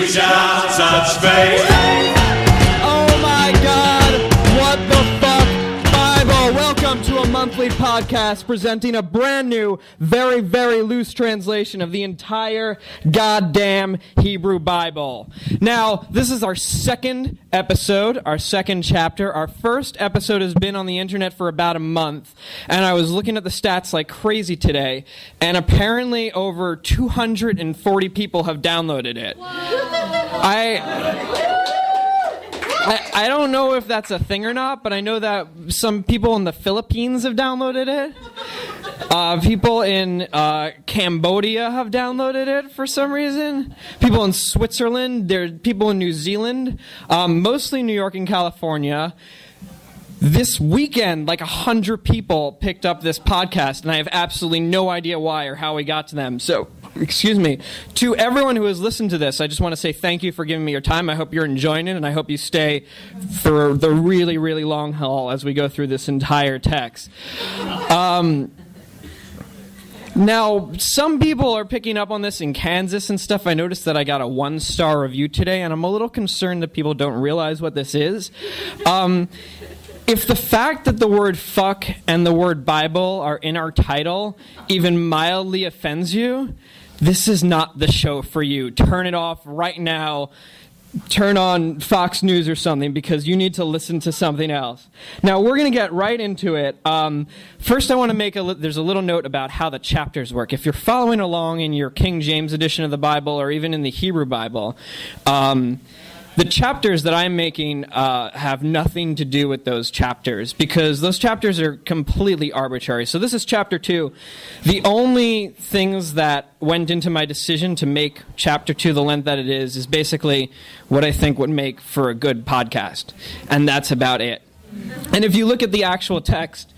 shall touch faith. Oh my God, what the fuck, Bible? Welcome to a monthly podcast presenting a brand new, very, very loose translation of the entire goddamn Hebrew Bible. Now, this is our second episode, our second chapter. Our first episode has been on the internet for about a month, and I was looking at the stats like crazy today, and apparently over 240 people have downloaded it. I don't know if that's a thing or not, but I know that some people in the Philippines have downloaded it. People in Cambodia have downloaded it for some reason. People in Switzerland. There are people in New Zealand. Mostly New York and California. This weekend, like 100 people picked up this podcast, and I have absolutely no idea why or how we got to them. So, excuse me. To everyone who has listened to this, I just want to say thank you for giving me your time. I hope you're enjoying it, and I hope you stay for the really, really long haul as we go through this entire text. Now, some people are picking up on this in Kansas and stuff. I noticed that I got a 1-star review today, and I'm a little concerned that people don't realize what this is. If the fact that the word fuck and the word Bible are in our title even mildly offends you, this is not the show for you. Turn it off right now. Turn on Fox News or something, because you need to listen to something else. Now, we're going to get right into it. First, I want to make there's a little note about how the chapters work. If you're following along in your King James edition of the Bible or even in the Hebrew Bible, the chapters that I'm making have nothing to do with those chapters, because those chapters are completely arbitrary. So this is chapter 2. The only things that went into my decision to make chapter 2 the length that it is basically what I think would make for a good podcast. And that's about it. And if you look at the actual text,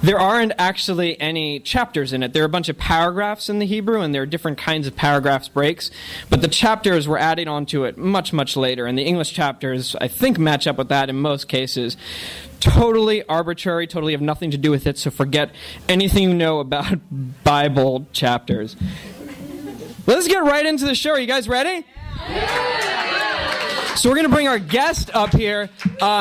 there aren't actually any chapters in it. There are a bunch of paragraphs in the Hebrew, and there are different kinds of paragraphs breaks. But the chapters were added onto it much, much later. And the English chapters, I think, match up with that in most cases. Totally arbitrary, totally have nothing to do with it, so forget anything you know about Bible chapters. Let's get right into the show. Are you guys ready? So we're going to bring our guest up here.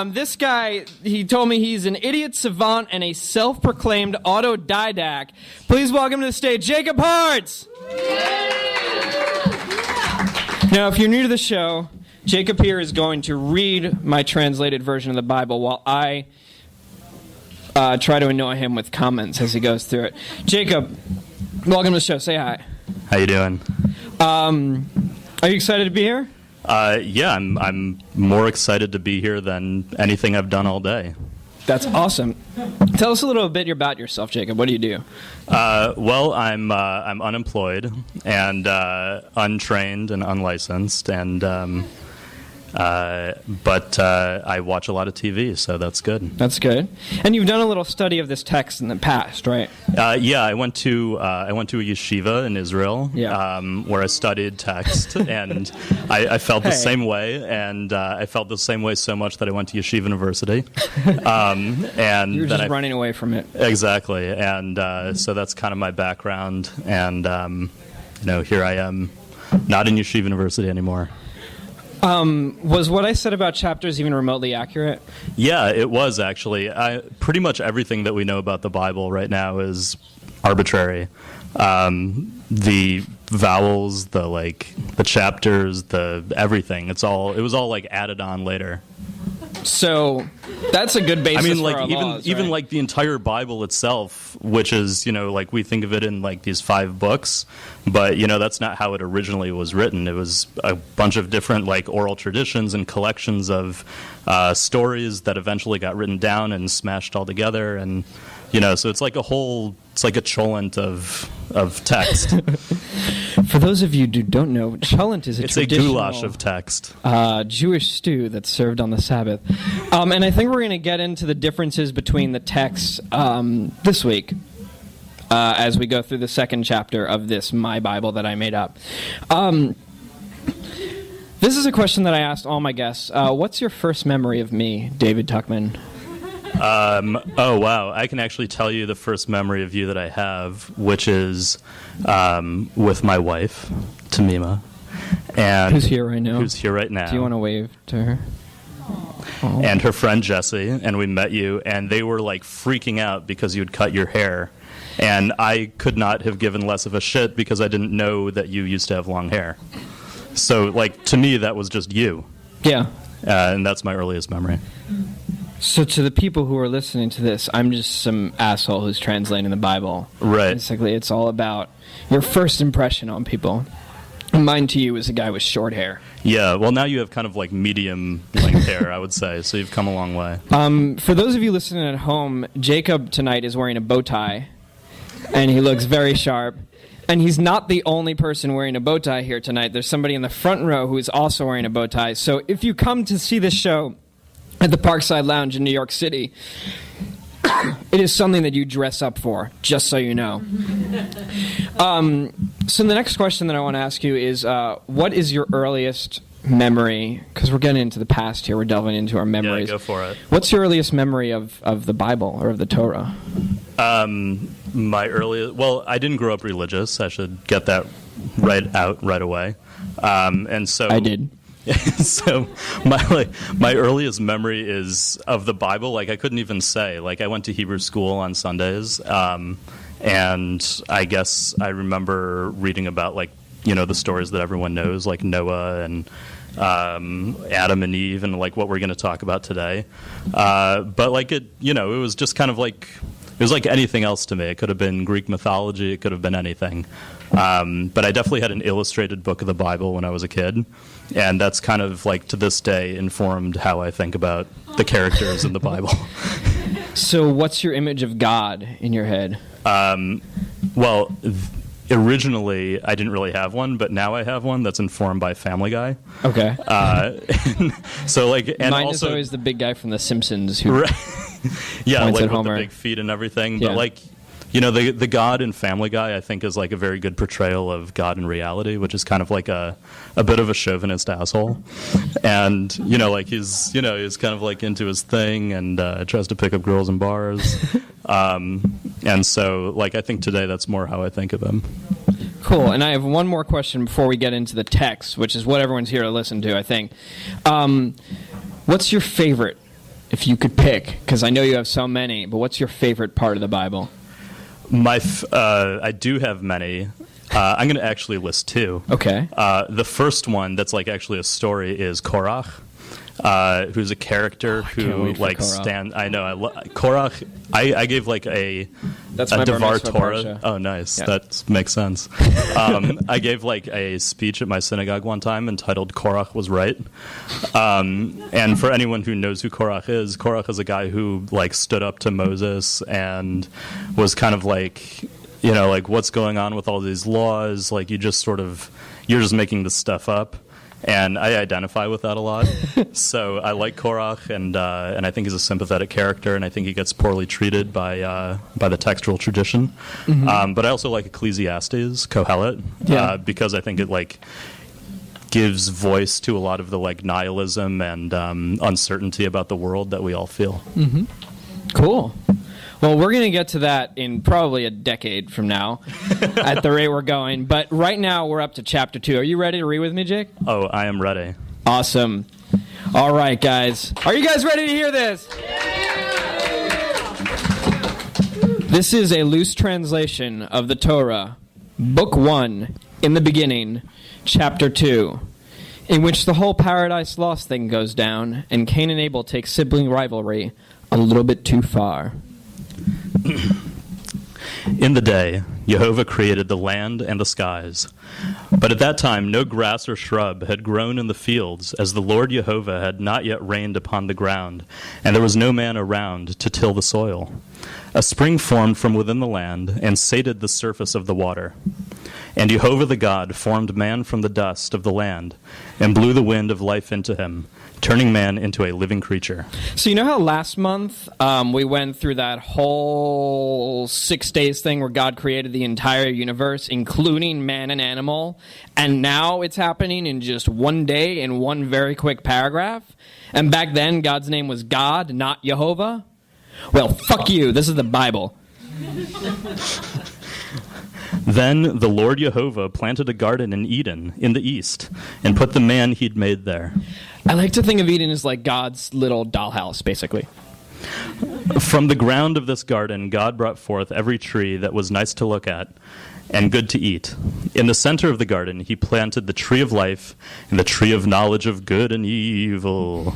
This guy, he told me he's an idiot savant and a self-proclaimed autodidact. Please welcome to the stage, Jacob Hartz. Now, if you're new to the show, Jacob here is going to read my translated version of the Bible while I try to annoy him with comments as he goes through it. Jacob, welcome to the show. Say hi. How you doing? Are you excited to be here? Yeah, I'm more excited to be here than anything I've done all day. That's awesome. Tell us a little bit about yourself, Jacob. What do you do? Well, I'm unemployed and untrained and unlicensed, and but I watch a lot of TV, so that's good. That's good. And you've done a little study of this text in the past, right? Yeah, I went to a yeshiva in Israel, where I studied text, and I felt the same way, and I felt the same way so much that I went to Yeshiva University. And you were just running away from it. Exactly, and so that's kind of my background, and here I am, not in Yeshiva University anymore. Was what I said about chapters even remotely accurate? Yeah, it was actually. Pretty much everything that we know about the Bible right now is arbitrary. The vowels, the chapters, the everything. It was all added on later. So that's a good basis. I mean, for our laws, even right? the entire Bible itself, which is we think of it in these 5 books, but that's not how it originally was written. It was a bunch of different oral traditions and collections of stories that eventually got written down and smashed all together, and so it's like a cholent of text. For those of you who don't know, cholent is a traditional... It's a goulash of text. Jewish stew that's served on the Sabbath. And I think we're going to get into the differences between the texts this week as we go through the second chapter of this My Bible that I made up. This is a question that I asked all my guests. What's your first memory of me, David Tuckman? Oh, wow. I can actually tell you the first memory of you that I have, which is with my wife, Tamima. And who's here right now? Who's here right now. Do you want to wave to her? Oh. And her friend Jessie, and we met you, and they were like freaking out because you had cut your hair. And I could not have given less of a shit because I didn't know that you used to have long hair. So, like, to me, that was just you. Yeah. And that's my earliest memory. So to the people who are listening to this, I'm just some asshole who's translating the Bible. Right. Basically, it's all about your first impression on people. Mine to you is a guy with short hair. Yeah, well, now you have kind of like medium length hair, I would say, so you've come a long way. For those of you listening at home, Jacob tonight is wearing a bow tie, and he looks very sharp. And he's not the only person wearing a bow tie here tonight. There's somebody in the front row who is also wearing a bow tie. So if you come to see this show at the Parkside Lounge in New York City, it is something that you dress up for, just so you know. So the next question that I want to ask you is, what is your earliest memory? Because we're getting into the past here. We're delving into our memories. Yeah, go for it. What's your earliest memory of the Bible or of the Torah? My earliest... Well, I didn't grow up religious. I should get that right away. And so... I did. So my earliest memory is of the Bible. Like, I couldn't even say. Like, I went to Hebrew school on Sundays, and I guess I remember reading about, like, you know, the stories that everyone knows, like Noah and Adam and Eve, and like what we're going to talk about today. But like it, you know, it was just kind of like, it was like anything else to me. It could have been Greek mythology. It could have been anything. But I definitely had an illustrated book of the Bible when I was a kid. And that's kind of like, to this day, informed how I think about the characters in the Bible. So what's your image of God in your head? Well, originally, I didn't really have one, but now I have one that's informed by Family Guy. Okay. So like, and mine also, is always the big guy from The Simpsons who yeah, points like at with Homer. the big feet and everything. Yeah. But like, you know, the God in Family Guy, I think, is like a very good portrayal of God in reality, which is kind of like a bit of a chauvinist asshole. And, you know, like he's kind of like into his thing and tries to pick up girls in bars. And so, like, I think today that's more how I think of him. Cool. And I have one more question before we get into the text, which is what everyone's here to listen to, I think. What's your favorite, if you could pick? Because I know you have so many, but what's your favorite part of the Bible? I do have many. I'm going to actually list two. Okay. The first one that's like actually a story is Korach, who's a character who like stand. I know. Korach. I gave like a Devar Torah. Oh, nice. Yeah. That makes sense. I gave like a speech at my synagogue one time entitled "Korach was right." And for anyone who knows who Korach is a guy who like stood up to Moses and was kind of like, you know, like, what's going on with all these laws? Like, you're just making this stuff up. And I identify with that a lot. So I like Korach, and I think he's a sympathetic character, and I think he gets poorly treated by the textual tradition. Mm-hmm. But I also like Ecclesiastes, Kohelet, because I think it like gives voice to a lot of the like nihilism and uncertainty about the world that we all feel. Mm-hmm. Cool. Well, we're going to get to that in probably a decade from now at the rate we're going. But right now, we're up to chapter 2. Are you ready to read with me, Jake? Oh, I am ready. Awesome. All right, guys. Are you guys ready to hear this? This is a loose translation of the Torah, Book 1, in the beginning, chapter 2, in which the whole Paradise Lost thing goes down, and Cain and Abel take sibling rivalry a little bit too far. In the day, Jehovah created the land and the skies. But at that time no grass or shrub had grown in the fields, as the Lord Jehovah had not yet rained upon the ground, and there was no man around to till the soil. A spring formed from within the land, and sated the surface of the water. And Jehovah the God formed man from the dust of the land, and blew the wind of life into him, turning man into a living creature. So you know how last month we went through that whole 6 days thing where God created the entire universe, including man and animal, and now it's happening in just one day in one very quick paragraph? And back then, God's name was God, not Jehovah? Well, fuck you. This is the Bible. Then the Lord Jehovah planted a garden in Eden in the east and put the man he'd made there. I like to think of Eden as like God's little dollhouse, basically. From the ground of this garden, God brought forth every tree that was nice to look at and good to eat. In the center of the garden, he planted the tree of life and the tree of knowledge of good and evil.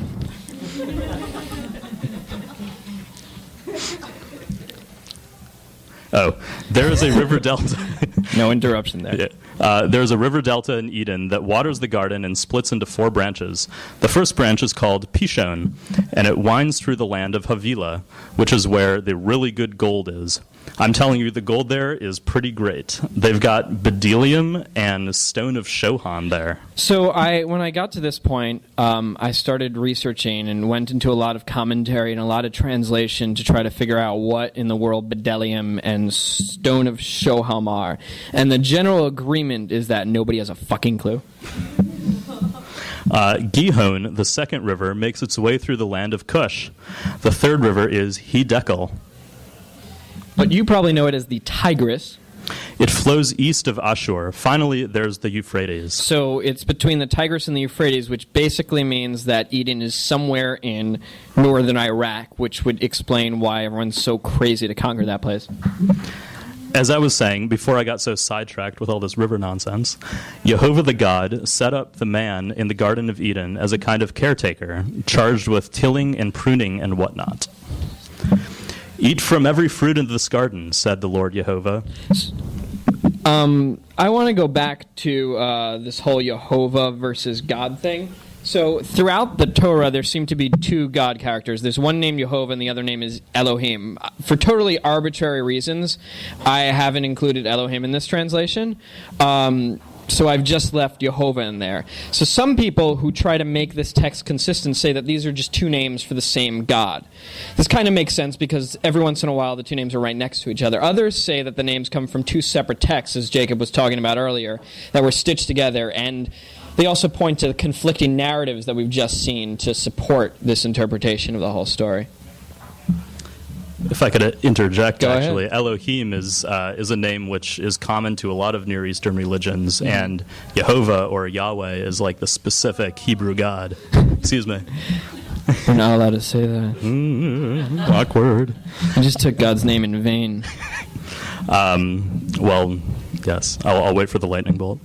Oh, there is a river delta. No interruption there. Yeah. There's a river delta in Eden that waters the garden and splits into 4 branches. The first branch is called Pishon, and it winds through the land of Havilah, which is where the really good gold is. I'm telling you, the gold there is pretty great. They've got bdellium and stone of Shohan there. So when I got to this point, I started researching and went into a lot of commentary and a lot of translation to try to figure out what in the world bdellium and stone of Shoham are. And the general agreement is that nobody has a fucking clue. Gihon, the second river, makes its way through the land of Cush. The third river is Hiddekel. But you probably know it as the Tigris. It flows east of Ashur. Finally, there's the Euphrates. So it's between the Tigris and the Euphrates, which basically means that Eden is somewhere in northern Iraq, which would explain why everyone's so crazy to conquer that place. As I was saying, before I got so sidetracked with all this river nonsense, Jehovah the God set up the man in the Garden of Eden as a kind of caretaker, charged with tilling and pruning and whatnot. Eat from every fruit in this garden, said the Lord Jehovah. I want to go back to this whole Jehovah versus God thing. So throughout the Torah, there seem to be 2 God characters. There's one named Jehovah and the other name is Elohim. For totally arbitrary reasons, I haven't included Elohim in this translation. So I've just left Jehovah in there. So some people who try to make this text consistent say that these are just 2 names for the same God. This kind of makes sense because every once in a while the 2 names are right next to each other. Others say that the names come from 2 separate texts, as Jacob was talking about earlier, that were stitched together, and they also point to the conflicting narratives that we've just seen to support this interpretation of the whole story. If I could interject, Go actually, ahead. Elohim is a name which is common to a lot of Near Eastern religions, and Jehovah or Yahweh is like the specific Hebrew God. Excuse me. We're not allowed to say that. Awkward. I just took God's name in vain. Well, yes. I'll wait for the lightning bolt.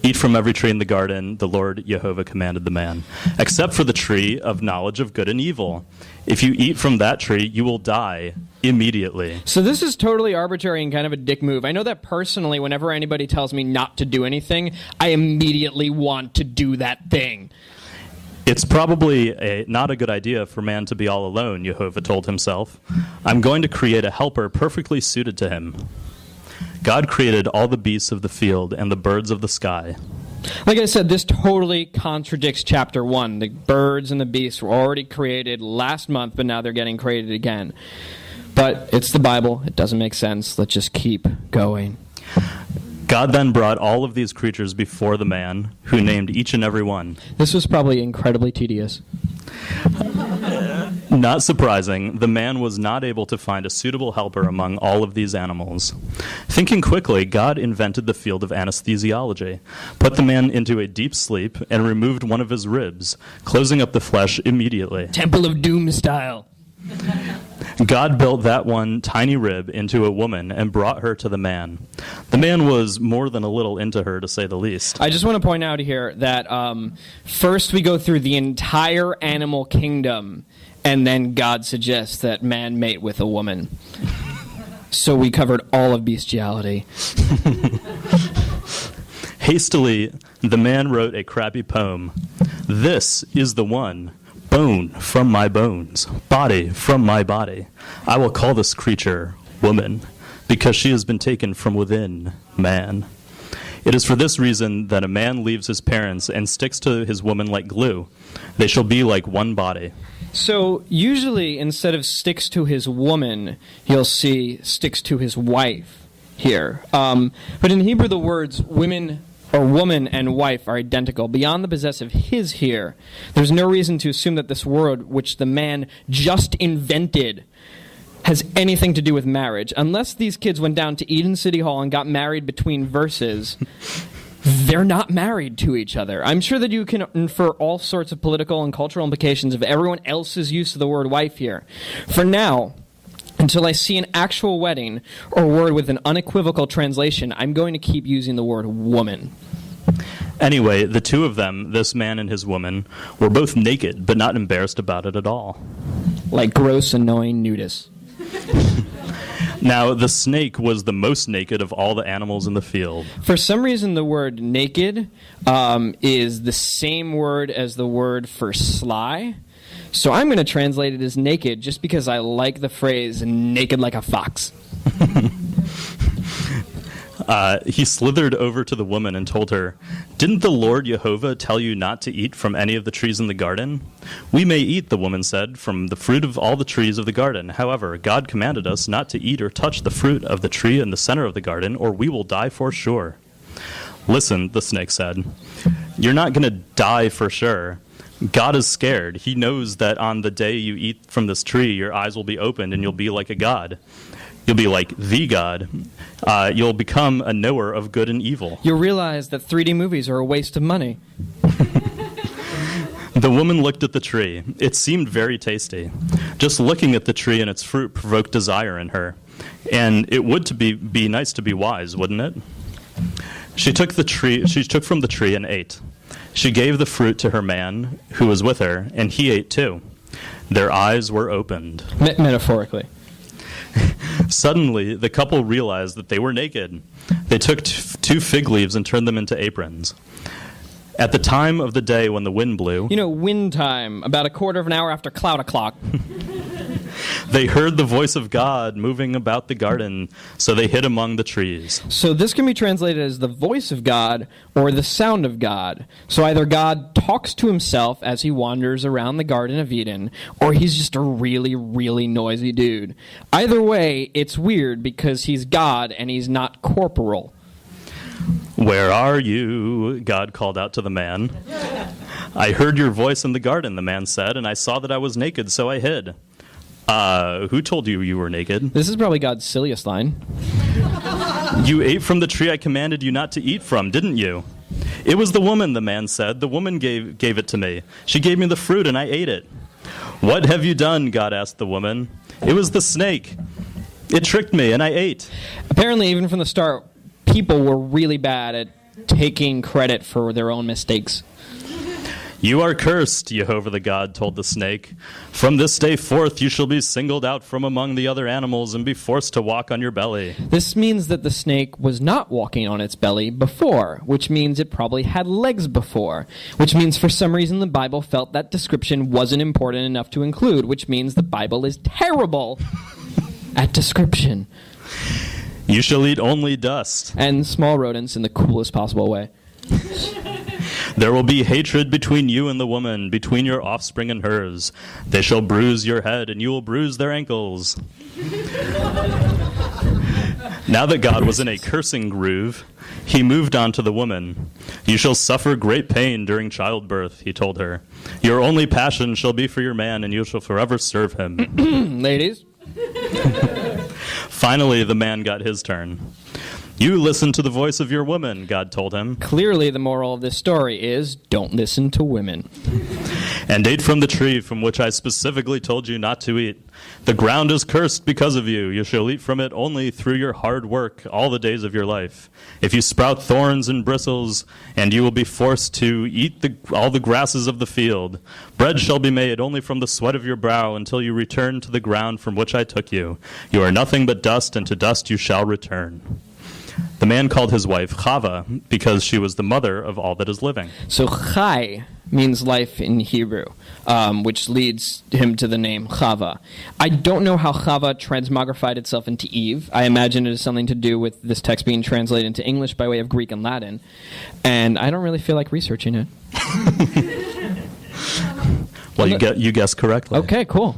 Eat from every tree in the garden, the Lord Jehovah commanded the man, except for the tree of knowledge of good and evil. If you eat from that tree, you will die immediately. So this is totally arbitrary and kind of a dick move. I know that personally, whenever anybody tells me not to do anything, I immediately want to do that thing. It's probably not a good idea for man to be all alone, Jehovah told himself. I'm going to create a helper perfectly suited to him. God created all the beasts of the field and the birds of the sky. Like I said, this totally contradicts chapter 1. The birds and the beasts were already created last month, but now they're getting created again. But it's the Bible. It doesn't make sense. Let's just keep going. God then brought all of these creatures before the man, who named each and every one. This was probably incredibly tedious. Not surprising, the man was not able to find a suitable helper among all of these animals. Thinking quickly, God invented the field of anesthesiology, put the man into a deep sleep, and removed one of his ribs, closing up the flesh immediately. Temple of Doom style. God built that one tiny rib into a woman and brought her to the man. The man was more than a little into her, to say the least. I just want to point out here that first we go through the entire animal kingdom, and then God suggests that man mate with a woman. So we covered all of bestiality. Hastily, the man wrote a crappy poem. This is the one. Bone from my bones, body from my body. I will call this creature woman, because she has been taken from within man. It is for this reason that a man leaves his parents and sticks to his woman like glue. They shall be like one body. So usually instead of sticks to his woman, you'll see sticks to his wife here. But in Hebrew the words women or woman and wife are identical. Beyond the possessive his here, there's no reason to assume that this word, which the man just invented, has anything to do with marriage. Unless these kids went down to Eden City Hall and got married between verses, they're not married to each other. I'm sure that you can infer all sorts of political and cultural implications of everyone else's use of the word wife here. For now, until I see an actual wedding or word with an unequivocal translation, I'm going to keep using the word woman. Anyway, the two of them, this man and his woman, were both naked, but not embarrassed about it at all. Like gross, annoying nudists. Now, the snake was the most naked of all the animals in the field. For some reason, the word naked is the same word as the word for sly. So I'm going to translate it as naked just because I like the phrase naked like a fox. He slithered over to the woman and told her, "Didn't the Lord Jehovah tell you not to eat from any of the trees in the garden?" "We may eat," the woman said, "from the fruit of all the trees of the garden. However, God commanded us not to eat or touch the fruit of the tree in the center of the garden, or we will die for sure." "Listen," the snake said, "you're not going to die for sure. God is scared. He knows that on the day you eat from this tree, your eyes will be opened and you'll be like a god. You'll be like the God. You'll become a knower of good and evil." You'll realize that 3D movies are a waste of money. The woman looked at the tree. It seemed very tasty. Just looking at the tree and its fruit provoked desire in her. And it would be nice to be wise, wouldn't it? She took from the tree and ate. She gave the fruit to her man who was with her, and he ate too. Their eyes were opened. Metaphorically. Suddenly, the couple realized that they were naked. They took 2 fig leaves and turned them into aprons. At the time of the day when the wind blew... You know, wind time, about a quarter of an hour after cloud o'clock. They heard the voice of God moving about the garden, so they hid among the trees. So this can be translated as the voice of God or the sound of God. So either God talks to himself as he wanders around the Garden of Eden, or he's just a really, really noisy dude. Either way, it's weird because he's God and he's not corporal. "Where are you?" God called out to the man. "I heard your voice in the garden," the man said, "and I saw that I was naked, so I hid." Who told you you were naked?" This is probably God's silliest line. "You ate from the tree I commanded you not to eat from, didn't you?" "It was the woman," the man said. "The woman gave it to me. She gave me the fruit and I ate it." "What have you done?" God asked the woman. "It was the snake. It tricked me and I ate." Apparently, even from the start, people were really bad at taking credit for their own mistakes. "You are cursed," Jehovah the God told the snake. "From this day forth you shall be singled out from among the other animals and be forced to walk on your belly." This means that the snake was not walking on its belly before, which means it probably had legs before, which means for some reason the Bible felt that description wasn't important enough to include, which means the Bible is terrible at description. "You shall eat only dust." And small rodents in the coolest possible way. "There will be hatred between you and the woman, between your offspring and hers. They shall bruise your head, and you will bruise their ankles." Now that God was in a cursing groove, he moved on to the woman. "You shall suffer great pain during childbirth," he told her. "Your only passion shall be for your man, and you shall forever serve him." Ladies? Finally, the man got his turn. "You listen to the voice of your woman," God told him. Clearly, the moral of this story is don't listen to women. "And ate from the tree from which I specifically told you not to eat. The ground is cursed because of you. You shall eat from it only through your hard work all the days of your life. If you sprout thorns and bristles, and you will be forced to eat all the grasses of the field. Bread shall be made only from the sweat of your brow until you return to the ground from which I took you. You are nothing but dust, and to dust you shall return." The man called his wife Chava because she was the mother of all that is living. So Chai means life in Hebrew, which leads him to the name Chava. I don't know how Chava transmogrified itself into Eve. I imagine it is something to do with this text being translated into English by way of Greek and Latin, and I don't really feel like researching it. Well, you guessed correctly. Okay, cool.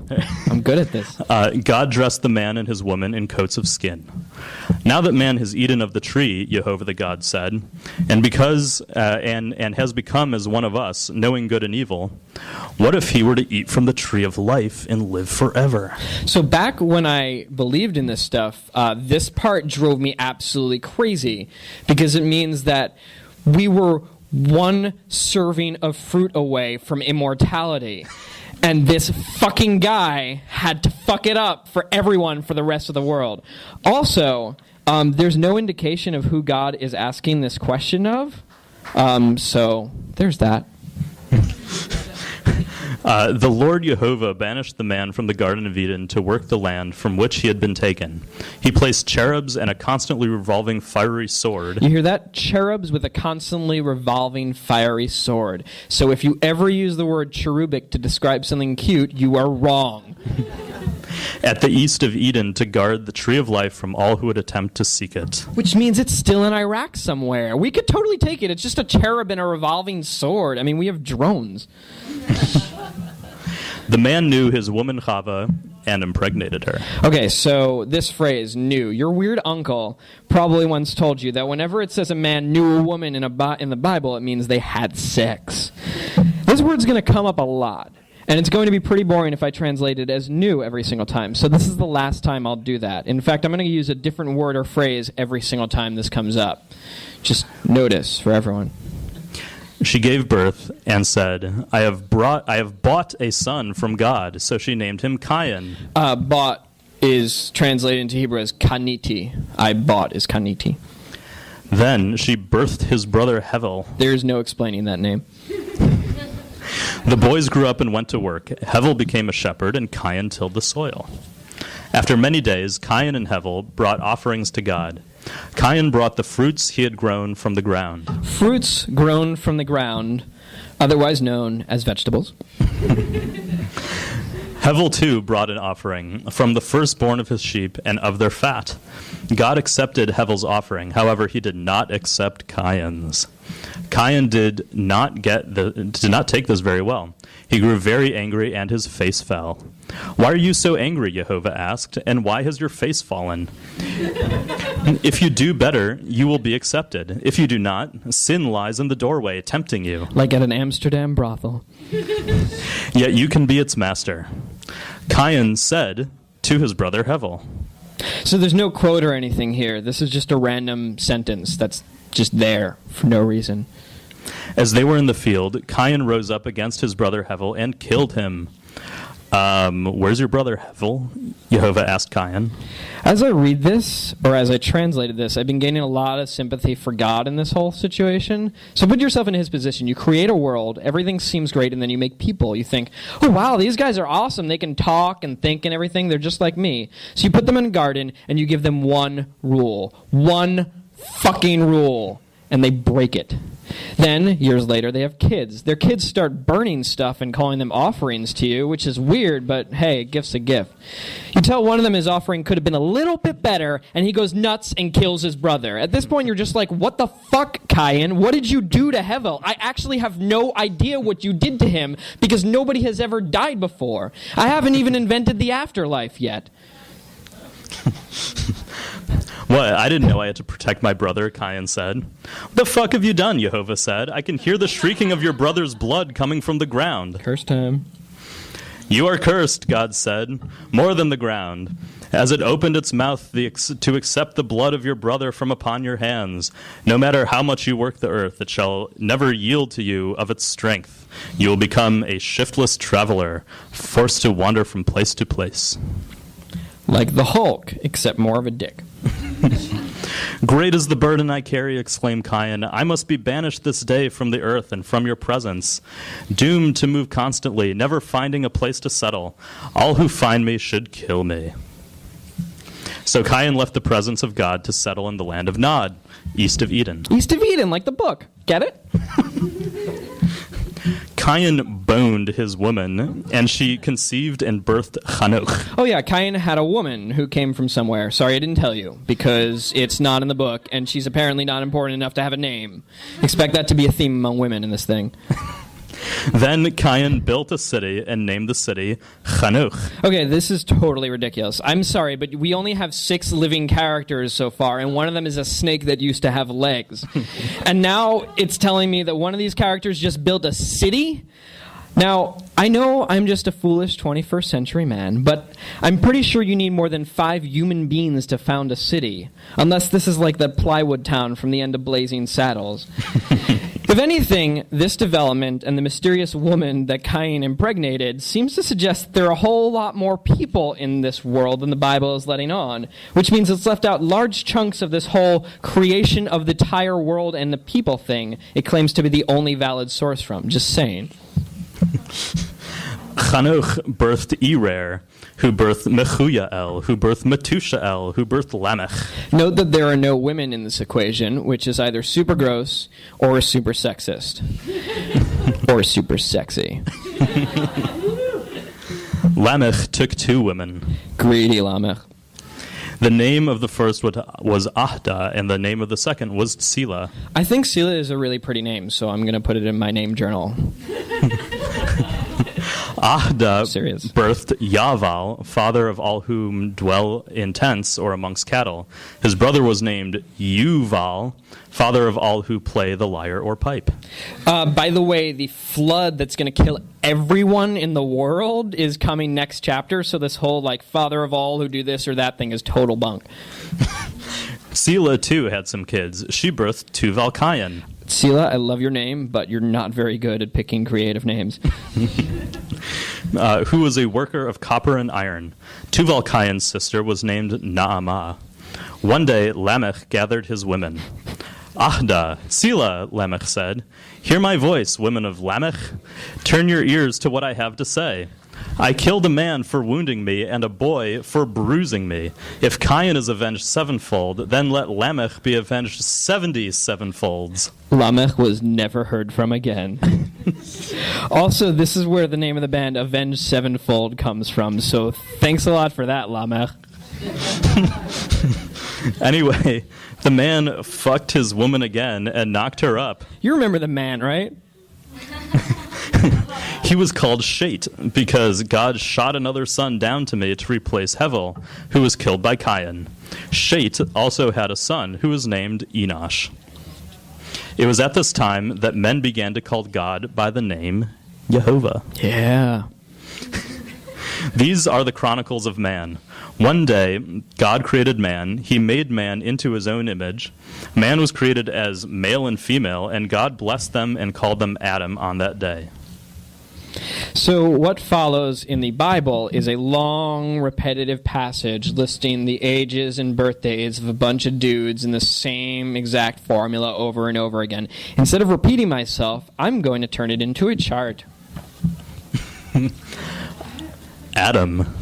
I'm good at this. God dressed the man and his woman in coats of skin. Now that man has eaten of the tree, Jehovah the God said, and has become as one of us, knowing good and evil, what if he were to eat from the tree of life and live forever? So back when I believed in this stuff, this part drove me absolutely crazy because it means that we were one serving of fruit away from immortality. And this fucking guy had to fuck it up for everyone for the rest of the world. Also, there's no indication of who God is asking this question of. So there's that. The Lord Jehovah banished the man from the Garden of Eden to work the land from which he had been taken. He placed cherubs and a constantly revolving fiery sword. You hear that? Cherubs with a constantly revolving fiery sword. So if you ever use the word cherubic to describe something cute, you are wrong. At the east of Eden to guard the tree of life from all who would attempt to seek it. Which means it's still in Iraq somewhere. We could totally take it. It's just a cherub and a revolving sword. I mean, we have drones. The man knew his woman Chava and impregnated her. Okay, so this phrase, knew. Your weird uncle probably once told you that whenever it says a man knew a woman in the Bible, it means they had sex. This word's going to come up a lot. And it's going to be pretty boring if I translate it as new every single time. So this is the last time I'll do that. In fact, I'm going to use a different word or phrase every single time this comes up. Just notice for everyone. She gave birth and said, I have bought a son from God. So she named him Cain. Bought is translated into Hebrew as kaniti. I bought is kaniti. Then she birthed his brother Hevel. There's no explaining that name. The boys grew up and went to work. Hevel became a shepherd, and Cain tilled the soil. After many days, Cain and Hevel brought offerings to God. Cain brought the fruits he had grown from the ground. Fruits grown from the ground, otherwise known as vegetables. Hevel too brought an offering from the firstborn of his sheep and of their fat. God accepted Hevel's offering, however, he did not accept Cain's. Cain did not take this very well. He grew very angry and his face fell. Why are you so angry? Jehovah asked, and why has your face fallen? If you do better, you will be accepted. If you do not, sin lies in the doorway, tempting you. Like at an Amsterdam brothel. Yet you can be its master. Cain said to his brother Hevel. So there's no quote or anything here. This is just a random sentence that's just there for no reason. As they were in the field, Cain rose up against his brother Hevel and killed him. Where's your brother Hevel? Jehovah asked Cain. As I read this, or as I translated this, I've been gaining a lot of sympathy for God in this whole situation. So put yourself in his position. You create a world, everything seems great, and then you make people. You think, oh wow, these guys are awesome. They can talk and think and everything. They're just like me. So you put them in a garden, and you give them one rule. One fucking rule. And they break it. Then, years later, they have kids. Their kids start burning stuff and calling them offerings to you, which is weird, but hey, a gift's a gift. You tell one of them his offering could have been a little bit better, and he goes nuts and kills his brother. At this point, you're just like, what the fuck, Cain? What did you do to Hevel? I actually have no idea what you did to him, because nobody has ever died before. I haven't even invented the afterlife yet. What? I didn't know I had to protect my brother, Cain said. The fuck have you done? Jehovah said. I can hear the shrieking of your brother's blood coming from the ground. Curse time. You are cursed, God said, more than the ground, as it opened its mouth to accept the blood of your brother from upon your hands. No matter how much you work the earth, it shall never yield to you of its strength. You will become a shiftless traveler, forced to wander from place to place. Like the Hulk, except more of a dick. Great is the burden I carry, exclaimed Cain. I must be banished this day from the earth and from your presence, doomed to move constantly, never finding a place to settle. All who find me should kill me. So Cain left the presence of God to settle in the land of Nod, east of Eden. East of Eden, like the book. Get it? Cain boned his woman, and she conceived and birthed Hanoch. Oh yeah, Cain had a woman who came from somewhere. Sorry I didn't tell you, because it's not in the book, and she's apparently not important enough to have a name. Expect that to be a theme among women in this thing. Then Cain built a city and named the city Chanuch. Okay, this is totally ridiculous. I'm sorry, but we only have 6 living characters so far, and one of them is a snake that used to have legs. And now it's telling me that one of these characters just built a city? Now, I know I'm just a foolish 21st century man, but I'm pretty sure you need more than 5 human beings to found a city, unless this is like the plywood town from the end of Blazing Saddles. If anything, this development and the mysterious woman that Cain impregnated seems to suggest there are a whole lot more people in this world than the Bible is letting on, which means it's left out large chunks of this whole creation of the entire world and the people thing it claims to be the only valid source from. Just saying. Chanuch birthed Erer, who birthed Mehuyael, who birthed Metushael, who birthed Lamech. Note that there are no women in this equation, which is either super gross or super sexist. Or super sexy. Lamech took 2 women. Greedy Lamech. The name of the first was Ahda, and the name of the second was Tsila. I think Sila is a really pretty name, so I'm going to put it in my name journal. Ahda Serious. birthed Yaval, father of all whom dwell in tents or amongst cattle. His brother was named Yuval, father of all who play the lyre or pipe. By the way, the flood that's going to kill everyone in the world is coming next chapter, so this whole, like, father of all who do this or that thing is total bunk. Sela, too, had some kids. She birthed Tuval-Cain. Sela, I love your name, but you're not very good at picking creative names. Who was a worker of copper and iron. Tuval-Cain's sister was named Naamah. One day, Lamech gathered his women. Ahda, Sela, Lamech said, "Hear my voice, women of Lamech. Turn your ears to what I have to say. I killed a man for wounding me and a boy for bruising me. If Cain is avenged 7-fold, then let Lamech be avenged 77-folds. Lamech was never heard from again. Also, this is where the name of the band Avenged Sevenfold comes from, so thanks a lot for that, Lamech. Anyway, the man fucked his woman again and knocked her up. You remember the man, right? He was called Shet because God shot another son down to me to replace Hevel, who was killed by Cain. Shet also had a son who was named Enosh. It was at this time that men began to call God by the name Jehovah. Yeah. These are the chronicles of man. One day, God created man. He made man into his own image. Man was created as male and female, and God blessed them and called them Adam on that day. So what follows in the Bible is a long, repetitive passage listing the ages and birthdays of a bunch of dudes in the same exact formula over and over again. Instead of repeating myself, I'm going to turn it into a chart. Adam.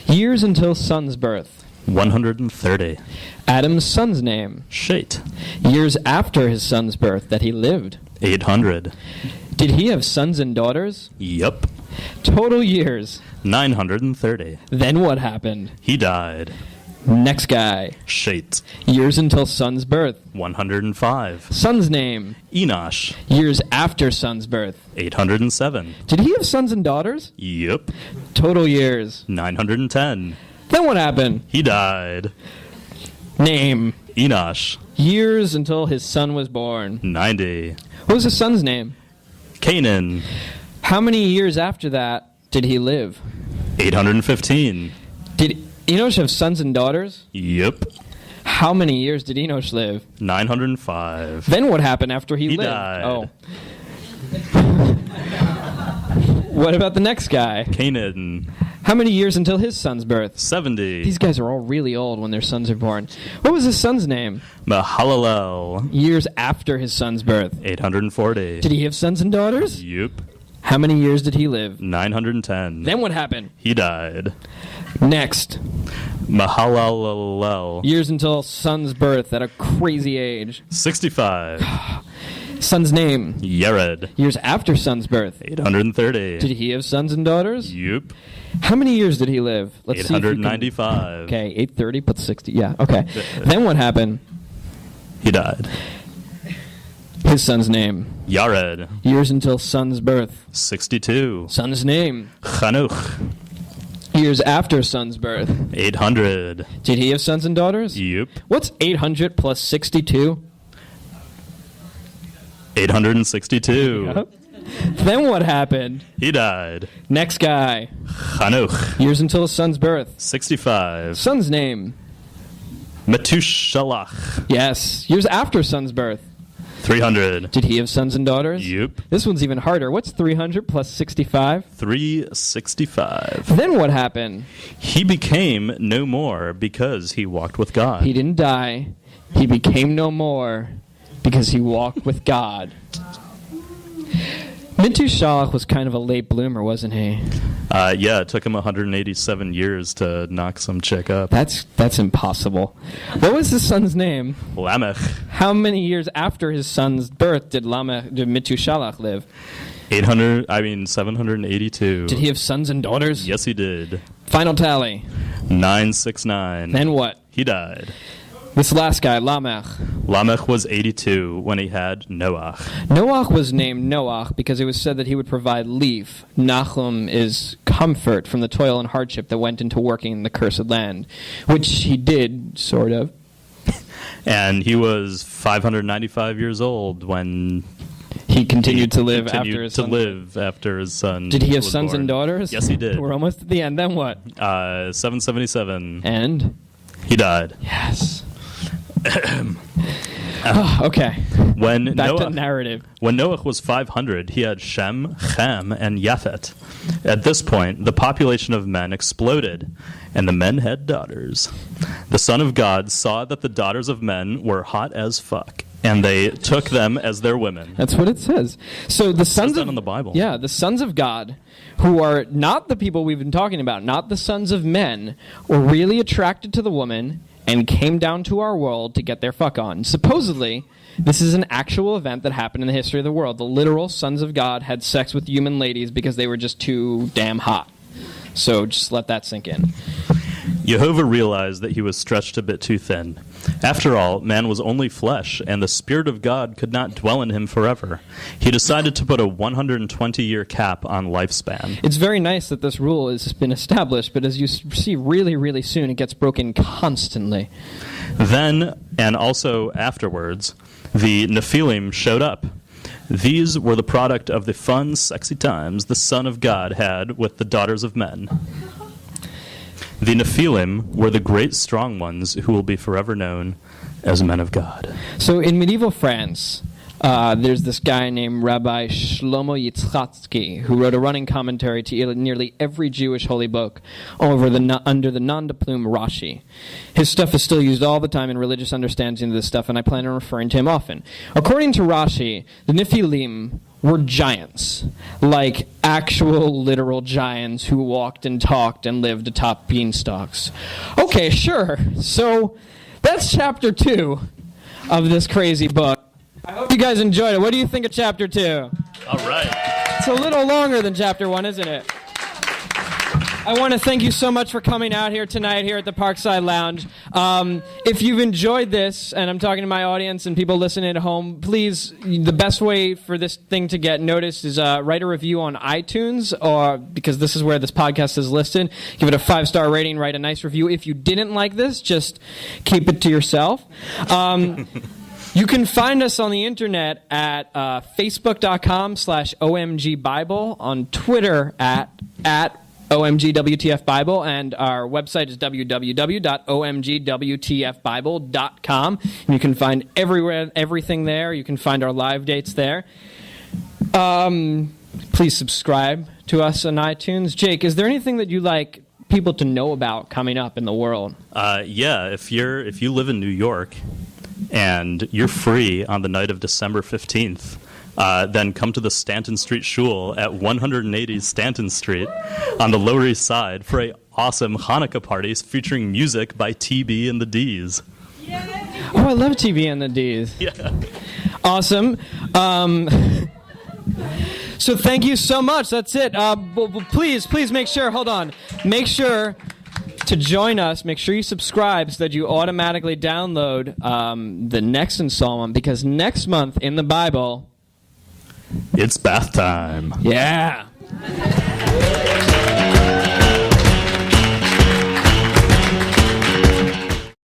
Years until son's birth. 130. Adam's son's name. Shet. Years after his son's birth that he lived. 800. Did he have sons and daughters? Yup. Total years. 930. Then what happened? He died. Next guy. Shet. Years until son's birth. 105. Son's name. Enosh. Years after son's birth. 807. Did he have sons and daughters? Yup. Total years. 910. Then what happened? He died. Name. Enosh. Years until his son was born. 90. What was his son's name? Canaan. How many years after that did he live? 815. Did Enosh have sons and daughters? Yup. How many years did Enosh live? 905. Then what happened after he lived? Died. Oh. What about the next guy? Canaan. How many years until his son's birth? 70. These guys are all really old when their sons are born. What was his son's name? Mahalalel. Years after his son's birth. 840. Did he have sons and daughters? Yup. How many years did he live? 910. Then what happened? He died. Next. Mahalalel. Years until son's birth at a crazy age. 65. Son's name. Yared. Years after son's birth. 830. Did he have sons and daughters? Yup. How many years did he live? Let's see if we can- 895. Okay, 830 plus 60. Yeah, okay. Then what happened? He died. His son's name. Yared. Years until son's birth. 62. Son's name. Chanuch. Years after son's birth. 800. Did he have sons and daughters? Yep. What's 800 plus 62? 862. Yep. Then what happened? He died. Next guy. Chanuch. Years until his son's birth. 65. Son's name. Metushalach. Yes. Years after son's birth. 300. Did he have sons and daughters? Yep. This one's even harder. What's 300 plus 65? 365. Then what happened? He became no more because he walked with God. He didn't die. He became no more because he walked with God. Metushalach was kind of a late bloomer, wasn't he? Yeah, it took him 187 years to knock some chick up. That's impossible. What was his son's name? Lamech. How many years after his son's birth did Metushalach live? 782. Did he have sons and daughters? Yes, he did. Final tally. 969. Then what? He died. This last guy, Lamech. Lamech was 82 when he had Noach. Noach was named Noach because it was said that he would provide leaf. Nachum is comfort from the toil and hardship that went into working in the cursed land, which he did, sort of. And he was 595 years old when he continued to live after his son. Did he have sons and daughters? Yes, he did. We're almost at the end. Then what? 777. And? He died. Yes. Okay. Back to narrative. When Noach was 500, he had Shem, Ham, and Japhet. At this point, the population of men exploded, and the men had daughters. The Son of God saw that the daughters of men were hot as fuck, and they took them as their women. That's what it says. So the sons of in the Bible. Yeah, the sons of God, who are not the people we've been talking about, not the sons of men, were really attracted to the woman and came down to our world to get their fuck on. Supposedly, this is an actual event that happened in the history of the world. The literal sons of God had sex with human ladies because they were just too damn hot. So just let that sink in. Jehovah realized that he was stretched a bit too thin. After all, man was only flesh, and the Spirit of God could not dwell in him forever. He decided to put a 120-year cap on lifespan. It's very nice that this rule has been established, but as you see really, really soon, it gets broken constantly. Then, and also afterwards, the Nephilim showed up. These were the product of the fun, sexy times the Son of God had with the daughters of men. The Nephilim were the great strong ones who will be forever known as men of God. So in medieval France, there's this guy named Rabbi Shlomo Yitzchatsky who wrote a running commentary to nearly every Jewish holy book under the nom de plume Rashi. His stuff is still used all the time in religious understanding of this stuff, and I plan on referring to him often. According to Rashi, the Nephilim were giants, like actual literal giants who walked and talked and lived atop beanstalks. Okay, sure. So that's chapter 2 of this crazy book. I hope you guys enjoyed it. What do you think of chapter 2? All right. It's a little longer than chapter 1, isn't it? I want to thank you so much for coming out here tonight here at the Parkside Lounge. If you've enjoyed this, and I'm talking to my audience and people listening at home, please, the best way for this thing to get noticed is write a review on iTunes, or because this is where this podcast is listed. Give it a 5-star rating, write a nice review. If you didn't like this, just keep it to yourself. You can find us on the internet at facebook.com/OMGBible, on Twitter at OMGWTFBIBLE, and our website is www.omgwtfbible.com. And you can find everything there. You can find our live dates there. Please subscribe to us on iTunes. Jake, is there anything that you like people to know about coming up in the world? Yeah, if you live in New York and you're free on the night of December 15th, then come to the Stanton Street Shul at 180 Stanton Street on the Lower East Side for a awesome Hanukkah party featuring music by TB and the D's. Oh, I love TB and the D's. Yeah. Awesome. So thank you so much. That's it. Please make sure, hold on. Make sure to join us, make sure you subscribe so that you automatically download the next installment, because next month in the Bible, it's bath time. Yeah.